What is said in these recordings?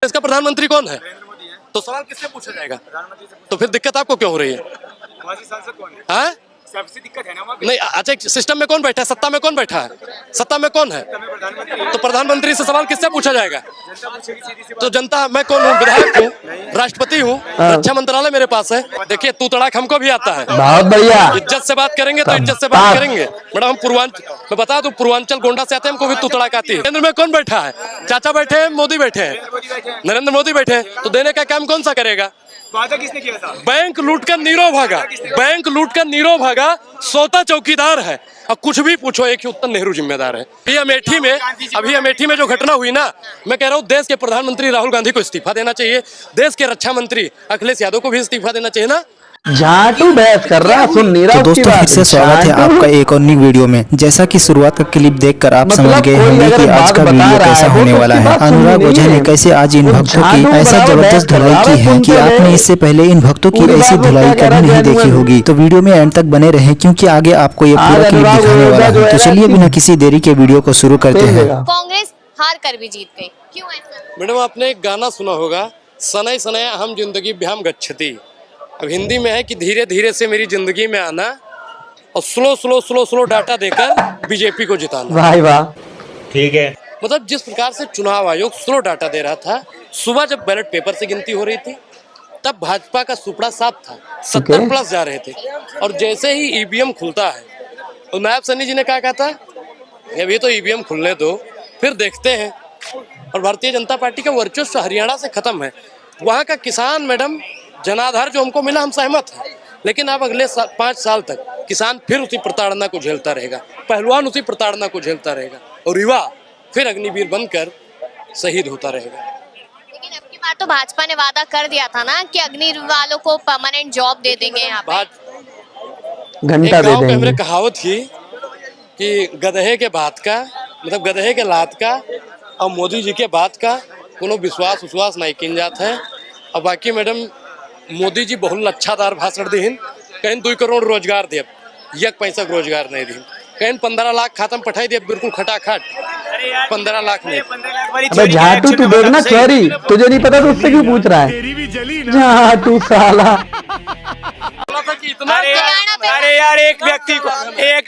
इसका प्रधानमंत्री कौन है? तो सवाल किससे पूछा जाएगा? तो फिर दिक्कत आपको क्यों हो रही है? सांसद कौन है? हाँ? सबसे दिक्कत है ना वहाँ पे। नहीं, अच्छा सिस्टम में कौन बैठा है? सत्ता में कौन बैठा है? सत्ता में कौन है? तो प्रधानमंत्री से सवाल किससे पूछा जाएगा? तो जनता, मैं कौन हूँ? विधायक हूँ, राष्ट्रपति हूँ, रक्षा मंत्रालय मेरे पास है। देखिए तू तड़ाक हमको भी आता है। बहुत बढ़िया। इज्जत से बात करेंगे तो इज्जत से बात करेंगे। मैडम हम पूर्वांचल, मैं बता दूं पूर्वांचल गोंडा से आते हैं, हमको भी तू तड़ाक आती है। केंद्र में कौन बैठा है? चाचा बैठे हैं, मोदी बैठे हैं, नरेंद्र मोदी बैठे हैं। तो देने का काम कौन सा करेगा? वादा किसने किया था? बैंक लूट कर नीरो भागा, बैंक लूट कर नीरो भागा, सोता चौकीदार है। अब कुछ भी पूछो, एक ही उत्तर, नेहरू जिम्मेदार है। अभी अमेठी में जो घटना हुई ना, मैं कह रहा हूँ देश के प्रधानमंत्री राहुल गांधी को इस्तीफा देना चाहिए, देश के रक्षा मंत्री अखिलेश यादव को भी इस्तीफा देना चाहिए ना। झाटू बहस कर रहा, सुन नीरव। तो दोस्तों फिर से स्वागत है आपका एक और नई वीडियो में। जैसा कि शुरुआत का क्लिप देखकर आप समझ गए होंगे कि आज का वीडियो कैसा होने वाला है। अनुराग ओझा ने कैसे आज इन भक्तों की ऐसा जबरदस्त धुलाई की है कि आपने इससे पहले इन भक्तों की ऐसी धुलाई कभी नहीं देखी होगी। तो वीडियो में एंड तक बने रहें, क्योंकि आगे आपको ये पूरा क्लिप दिखाने वाला है। तो चलिए बिना किसी देरी के वीडियो को शुरू करते हैं। कांग्रेस हार कर भी जीत गई, क्यों ऐसा? मैडम आपने एक गाना सुना होगा, सनय सनय हम जिंदगी भ्याम गच्छति। अब हिंदी में है कि धीरे धीरे से मेरी जिंदगी में आना और slow slow slow slow data देकर बीजेपी को जिताना। भाई वाह, ठीक है। मतलब जिस प्रकार से चुनाव आयोग स्लो डाटा दे रहा था, सुबह जब बैलेट पेपर से गिनती हो रही थी तब भाजपा का सुपड़ा साफ था, 70 प्लस जा रहे थे। और जैसे ही ईवीएम खुलता है, और नायब सन्नी जी ने कहा था अभी तो ईवीएम खुलने दो, फिर देखते हैं। और भारतीय जनता पार्टी का वर्चस्व हरियाणा से खत्म है। वहाँ का किसान, मैडम जनाधार जो हमको मिला, हम सहमत हैं, लेकिन अब अगले 5 साल तक किसान फिर उसी प्रताड़ना को झेलता रहेगा, पहलवान उसी प्रताड़ना को झेलता रहेगा, और युवा फिर अग्निवीर बनकर शहीद होता रहेगा। लेकिन अब की बार तो भाजपा ने वादा कर दिया था ना कि अग्निवीर वालों को परमानेंट जॉब दे देंगे। यहाँ पे घंटा दे देंगे। हमने कहावत थी कि गधे के बात का, मतलब गधे के लात का और मोदी जी के बात का कोनो विश्वास नहीं किन जात है। और बाकी मैडम मोदी जी बहुत अच्छादार भाषण दीन, कहीं 2 करोड़ रोजगार दिए, 1 पैसा रोजगार नहीं दीन, कहीं 15 लाख खाता में पठाई दिए, बिल्कुल खटाखट 15 लाख नहीं। अबे झाटू तू देखना चोरी, तुझे नहीं पता तो उससे क्यों पूछ रहा है? झाटू साला। अरे यार एक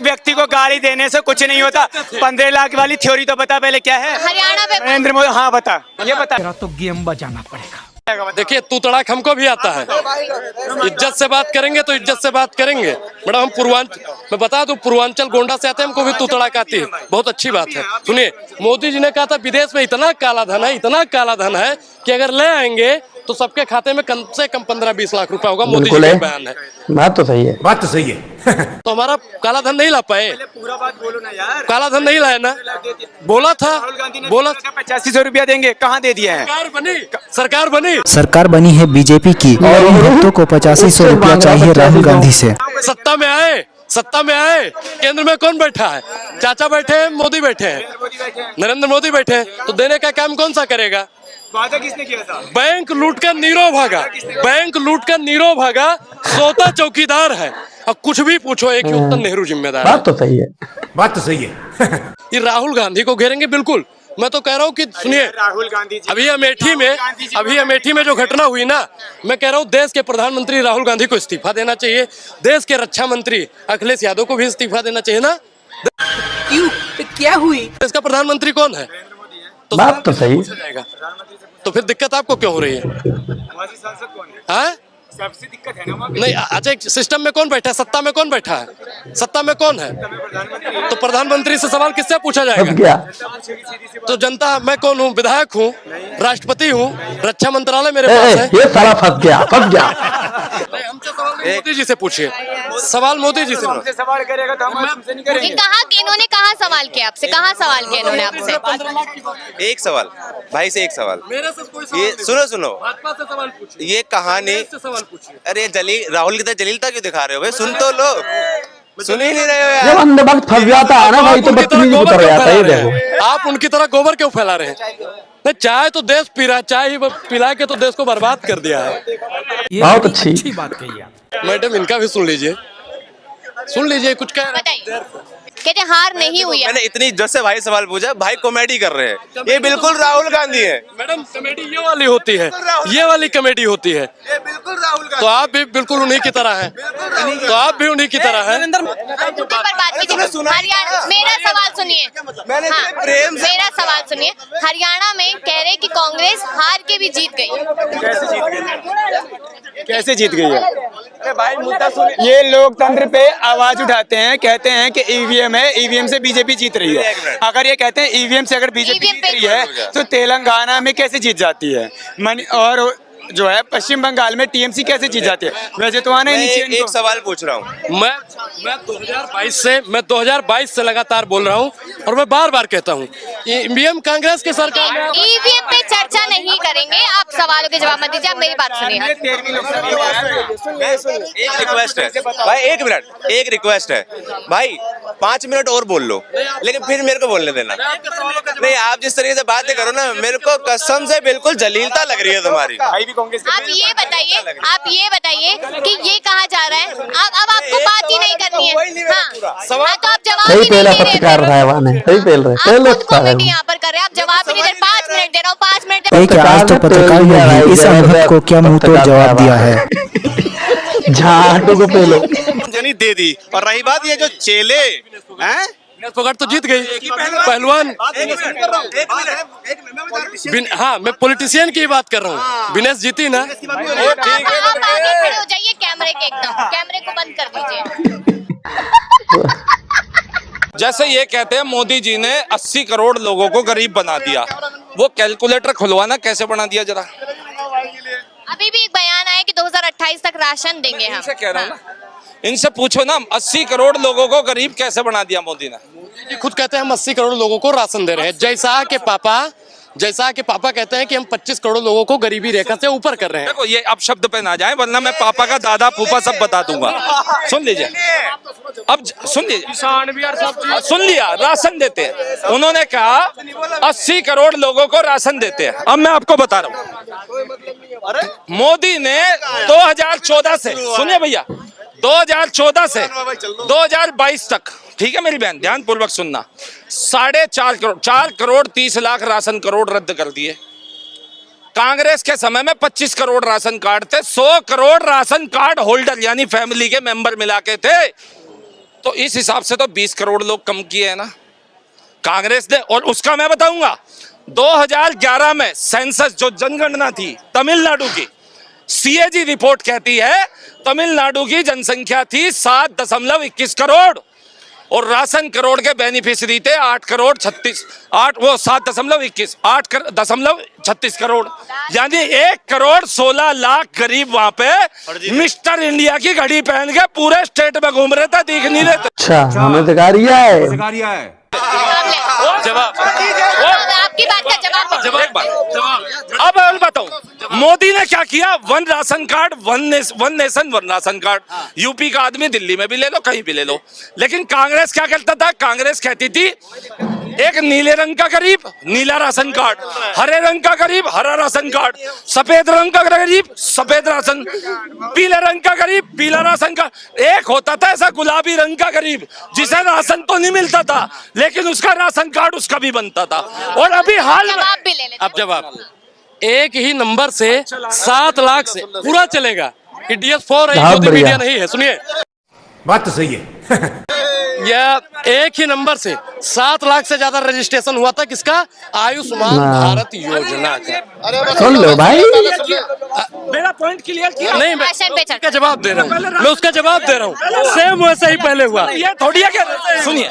व्यक्ति को गाली देने से कुछ नहीं होता। 15 लाख वाली थ्योरी तो बता पहले क्या है हरियाणा में। नरेंद्र मोदी, हाँ बता, ये बता। तो गेम बजाना पड़ेगा। देखिए तू तड़ाक हमको भी आता है। इज्जत से बात करेंगे तो इज्जत से बात करेंगे। मैडम हम मैं बता दूं पूर्वांचल गोंडा से आते हैं, हमको भी तू तड़ाक आती है। बहुत अच्छी बात है। सुनिए, मोदी जी ने कहा था विदेश में इतना काला धन है, इतना काला धन है कि अगर ले आएंगे तो सबके खाते में कम से कम 15-20 लाख रुपया होगा। मोदी जी का बयान है। बात तो सही है, बात तो सही है। तो हमारा काला धन नहीं ला पाए। पूरा बात बोलो ना यार। काला धन नहीं लाया ना, बोला था, बोला 8500 रुपया देंगे, कहाँ दे दिया है? सरकार बनी है बीजेपी की, और इन भक्तों को 8500 रुपया चाहिए राहुल गांधी से। सत्ता में आए, केंद्र में कौन बैठा है? चाचा बैठे हैं, मोदी बैठे हैं, नरेंद्र मोदी बैठे हैं। तो देने का काम कौन सा करेगा? वादा किसने किया था? बैंक लूट कर नीरो भागा, सोता चौकीदार है। अब कुछ भी पूछो, एक ही उत्तर, नेहरू जिम्मेदार है। बात तो सही है, बात तो सही है। ये राहुल गांधी को घेरेंगे बिल्कुल। मैं तो कह रहा हूँ कि सुनिए, राहुल गांधी जी, अभी अमेठी में जो घटना हुई ना, मैं कह रहा हूँ देश के प्रधानमंत्री राहुल गांधी को इस्तीफा देना चाहिए, देश के रक्षा मंत्री अखिलेश यादव को भी इस्तीफा देना चाहिए ना। क्यों? क्या हुई? इसका प्रधानमंत्री कौन है? तो बात तो सही। तो फिर दिक्कत आपको क्यों हो रही है? सांसद कौन है? हाँ? सबसे दिक्कत है ना वहाँ पे। नहीं, अच्छा सिस्टम में कौन बैठा है? सत्ता में कौन बैठा है? सत्ता में कौन है? तो प्रधानमंत्री से सवाल किससे पूछा जाएगा? क्या? तो जनता, मैं कौन हूँ? विधायक हूँ, राष्ट्रपति हूँ, रक्षा मंत्रालय मेरे पास है। ये साला फंस गया। नहीं, हमसे सवाल मोदी जी से पूछिए, सवाल मोदी जी से। हमसे सवाल करेगा तो हम हमसे नहीं करेंगे। इन्होंने कहाँ सवाल किया आपसे? कहाँ सवाल किया इन्होंने आपसे? एक सवाल भाई से, एक सवाल। मेरे से कोई सवाल ये नहीं। सुनो भाजपा से सवाल पूछिए। ये कहानी, सवाल पूछिए। अरे राहुल की तरह जलीलता क्यों दिखा रहे हो भाई? सुन तो लो, सुन ही नहीं रहे हो यार। जब अंधभक्त फंस जाता है ना भाई, तो बदतमीजी उतर जाता है। ये देखो, आप उनकी तरह गोबर क्यों फैला रहे हैं? नहीं, चाय तो देश पी रहा है, चाय ही पिला के तो देश को बर्बाद कर दिया है। बहुत अच्छी बात कही आप। मैडम इनका भी सुन लीजिए, कुछ कह रहे हैं। कहते हार नहीं हुई है। मैंने इतनी इज्जत से भाई सवाल पूछा, भाई कॉमेडी कर रहे हैं, ये बिल्कुल राहुल गांधी है। मैडम कॉमेडी ये वाली होती है, ये वाली कॉमेडी होती है। ये बिल्कुल राहुल तो आप भी बिल्कुल उन्हीं की तरह हैं, तो आप भी उन्हीं की तरह हैं। मुद्दे पर बात कीजिए। हरियाणा, मेरा सवाल सुनिए। मैंने हाँ, प्रेम से मेरा सवाल सुनिए। हरियाणा में कह रहे कि कांग्रेस हार के भी जीत गई। कैसे जीत गई है? भाई मुद्दा सुनिए। ये लोकतंत्र पे आवाज उठाते हैं, कहते हैं कि ईवीएम है, ईवीएम से बीजेपी जीत रही है। अगर ये कहते हैं ईवीएम से अगर बीजेपी जीत रही है तो तेलंगाना में कैसे जीत जाती है? और जो है पश्चिम बंगाल में टीएमसी कैसे जीत जाती है? वैसे तो आना ही नहीं चाहिए एक इनको। सवाल पूछ रहा हूँ। मैं 2022 से लगातार बोल रहा हूँ और मैं बार बार कहता हूँ ईवीएम कांग्रेस की सरकार में। ईवीएम पे चर्चा नहीं करेंगे, आप सवालों के जवाब मत दीजिए, आप मेरी बात सुनिए। एक रिक्वेस्ट है भाई, एक मिनट, एक रिक्वेस्ट है भाई, 5 मिनट और बोल लो, लेकिन फिर मेरे को बोलने देना। नहीं, आप जिस तरीके से बातें करो ना, मेरे को कसम से बिल्कुल जलीलता लग रही है तुम्हारी। आप ये बताइए कि ये कहा जा रहा है, अब आपको बात ही नहीं करनी है। हाँ, तो आप जवाब सही ही नहीं पहला दे रहे पत्रकार रहा है वहाँ ने, सही पहल रहे, आप पहले खुद कॉमेडी यहाँ पर कर रहे हैं, आप जवाब ही नहीं दे रहे। 5 मिनट दे रहा हूँ, 5 मिनट दे क्या आज तो पत्रकार ने भी इस अनुभव को क्या मुंह तोड़ जवाब दिया है? झाटू को पहलो जनी दे दी। और रही बात ये जो चेले हैं, पकड़ तो जीत गई पहलवान। हाँ, मैं पॉलिटिशियन की बात कर रहा हूँ। विनेश जीती ना। आप आगे खड़े हो जाइए कैमरे के, एकदम कैमरे को बंद कर दीजिए। जैसे ये कहते हैं मोदी जी ने 80 करोड़ लोगों को गरीब बना दिया, वो कैलकुलेटर खुलवाना कैसे बना दिया जरा। अभी भी एक बयान आया कि 2028 तक राशन देंगे हम। इनसे कह रहा हूँ ना, इनसे पूछो ना 80 करोड़ लोगों को गरीब कैसे बना दिया मोदी ने। ये खुद कहते हैं हम 80 करोड़ लोगों को राशन दे रहे हैं। जैसा के पापा कहते हैं कि हम 25 करोड़ लोगों को गरीबी रेखा से ऊपर कर रहे हैं। देखो ये अब शब्द पे ना जाए, वरना मैं पापा का दादा फूफा सब बता दूंगा। सुन लीजिए, अब सुन लीजिए, सुन लिया, राशन देते हैं। उन्होंने कहा 80 करोड़ लोगों को राशन देते हैं। अब मैं आपको बता रहा हूँ, मोदी ने 2014 से, सुनिए भैया, 2014 से 2022 तक, ठीक है मेरी बहन ध्यान पूर्वक सुनना, 4 करोड़ 30 लाख राशन करोड़ रद्द कर दिए। कांग्रेस के समय में 25 करोड़ राशन कार्ड थे, 100 करोड़ राशन कार्ड होल्डर यानी फैमिली के मेंबर मिला के थे, तो इस हिसाब से तो 20 करोड़ लोग कम किए हैं ना कांग्रेस ने। और उसका मैं बताऊंगा, 2011 में सेंसस जो जनगणना थी तमिलनाडु की, सीएजी रिपोर्ट कहती है तमिलनाडु की जनसंख्या थी 7.21 करोड़ और राशन करोड़ के बेनिफिशियरी थे 8.36 करोड़, यानी 1 करोड़ 16 लाख गरीब वहां पे मिस्टर इंडिया की घड़ी पहन के पूरे स्टेट में घूम रहे थे, दिख नहीं रहे थे। अच्छा हमें अधिकारिया है जवाब आपकी बात का जवाब अब बताऊं मोदी ने क्या किया। 1 ration card 1 nation 1 ration card. UP का आदमी दिल्ली में भी ले लो, कहीं भी ले लो। लेकिन कांग्रेस क्या करता था, कांग्रेस कहती थी एक नीले रंग का गरीब नीला राशन कार्ड, हरे रंग का गरीब हरा राशन कार्ड, सफेद रंग का गरीब सफेद राशन, पीले रंग का गरीब पीला राशन कार्ड। एक होता था ऐसा गुलाबी रंग का गरीब जिसे राशन तो नहीं मिलता था लेकिन उसका राशन कार्ड उसका भी बनता था। और अभी हाल में जवाब भी ले लेते। अब जवाब एक ही नंबर से 7 लाख से पूरा चलेगा। DS4 है, बहुत ज्योति बढ़िया। मीडिया नहीं है। सुनिए, बात तो सही है। यह एक ही नंबर से 7 लाख से ज्यादा रजिस्ट्रेशन हुआ था किसका, आयुष्मान भारत योजना का। सुन लो भाई, मेरा पॉइंट क्लियर किया। नहीं, मैं राशन पे उसका जवाब दे रहा हूँ, मैं उसका जवाब दे रहा हूँ। सेम वैसे ही पहले हुआ। ये थोड़ी है कि सुनिए,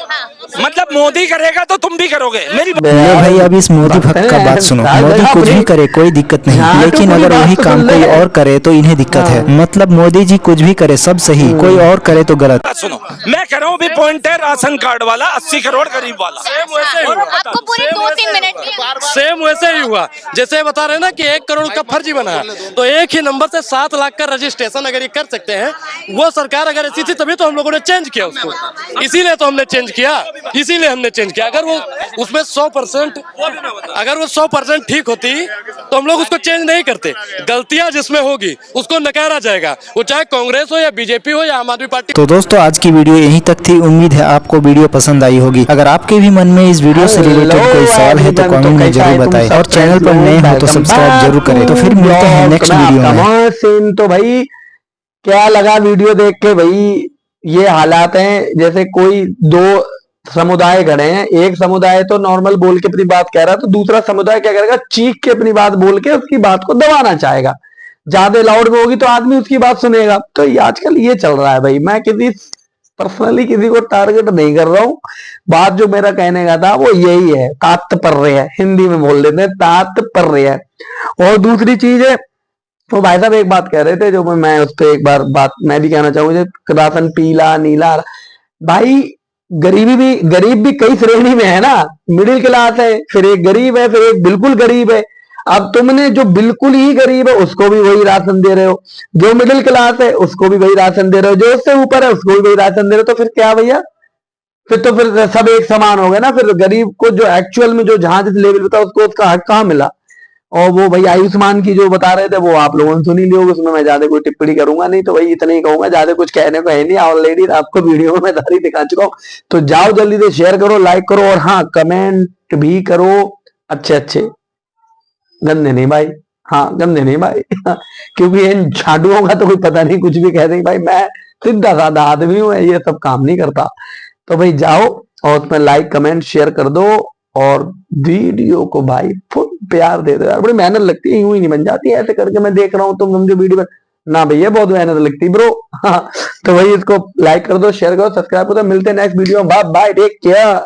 मतलब मोदी करेगा तो तुम भी करोगे। मेरी ले भाई अब इस मोदी भक्त का बात सुनो। मोदी कुछ भी करे कोई दिक्कत नहीं, लेकिन अगर वही काम कोई और करे तो इन्हें दिक्कत है। मतलब मोदी जी कुछ भी करे सब सही, कोई और करे तो गलत। बात सुनो, मैं कह रहा हूँ अभी पॉइंट है राशन कार्ड वाला 80 करोड़ गरीब वाला। आपको पूरे 2-3 मिनट दिए। सेम वैसे ही हुआ जैसे बता रहे ना कि 1 करोड़ का फर्जी बना, तो एक ही नंबर से 7 लाख का रजिस्ट्रेशन अगर ये कर सकते हैं, वो सरकार अगर ऐसी थी तभी तो हम लोगों ने चेंज किया उसको, इसीलिए तो हमने चेंज किया, इसीलिए हमने चेंज किया। अगर वो उसमें 100% अगर वो 100% ठीक होती तो हम लोग उसको चेंज नहीं करते। गलतियां जिसमें होगी उसको नकारा जाएगा, वो चाहे कांग्रेस हो या बीजेपी हो या आम आदमी पार्टी। तो दोस्तों आज की वीडियो यहीं तक थी। उम्मीद है आपको वीडियो पसंद आई होगी। अगर आपके भी मन में इस वीडियो से रिलेटेड कोई सवाल है तो कमेंट में जरूर बताएं और चैनल पर नए हो तो सब्सक्राइब जरूर करें। तो फिर मिलते हैं नेक्स्ट वीडियो में। सीन तो भाई क्या लगा वीडियो देख के भाई, ये हालात हैं जैसे कोई दो समुदाय खड़े हैं, एक समुदाय तो नॉर्मल बोल के अपनी बात कह रहा है, तो दूसरा समुदाय क्या करेगा, चीख के अपनी बात बोल के उसकी बात को दबाना चाहेगा। ज्यादा लाउड में होगी तो आदमी उसकी बात सुनेगा। तो ये आजकल ये चल रहा है भाई। मैं किसी पर्सनली किसी को टारगेट नहीं कर रहा हूँ, बात जो मेरा कहने का था वो यही है, तात्पर्य है, हिंदी में बोल देते हैं तात्पर्य है। और दूसरी चीज है, तो भाई साहब एक बात कह रहे थे जो मैं उस पर एक बार बात मैं भी कहना चाहूंगा, राशन पीला नीला, भाई गरीब भी कई श्रेणी में है ना, मिडिल क्लास है, फिर एक गरीब है, फिर एक बिल्कुल गरीब है। अब तुमने जो बिल्कुल ही गरीब है उसको भी वही राशन दे रहे हो, जो मिडिल क्लास है उसको भी वही राशन दे रहे हो, जो उससे ऊपर है उसको भी वही राशन दे रहे हो। तो फिर क्या भैया, फिर तो फिर सब एक समान हो गए ना। फिर गरीब को जो एक्चुअल में जो जहां जिस लेवल पे था उसको उसका हक कहाँ मिला। और वो भाई आयुष्मान की जो बता रहे थे वो आप लोगों ने सुनी ली होगी, उसमें मैं ज्यादा कोई टिप्पणी करूंगा नहीं। तो भाई इतना ही कहूंगा, ज्यादा कुछ कहने को है नहीं, ऑलरेडी आपको वीडियो में मैं सारी दिखा चुका हूँ। तो जाओ जल्दी से शेयर करो, लाइक करो, और हाँ कमेंट भी करो अच्छे, गंदे नहीं भाई, हाँ गंदे नहीं भाई क्योंकि इन झाड़ुओं का तो कोई पता नहीं, कुछ भी कह देंगे भाई। मैं सीधा साधा आदमी हूँ, ये सब काम नहीं करता। तो भाई जाओ और उसमें लाइक कमेंट शेयर कर दो, और वीडियो को भाई फुल प्यार दे दो यार। बड़ी मेहनत लगती है, यूं ही नहीं बन जाती है ऐसे करके। मैं देख रहा हूँ तुम समझो वीडियो ना भैया, बहुत मेहनत लगती ब्रो। हाँ तो भाई इसको लाइक कर दो, शेयर करो, सब्सक्राइब करो। मिलते हैं नेक्स्ट वीडियो में, बाय बाय, टेक केयर।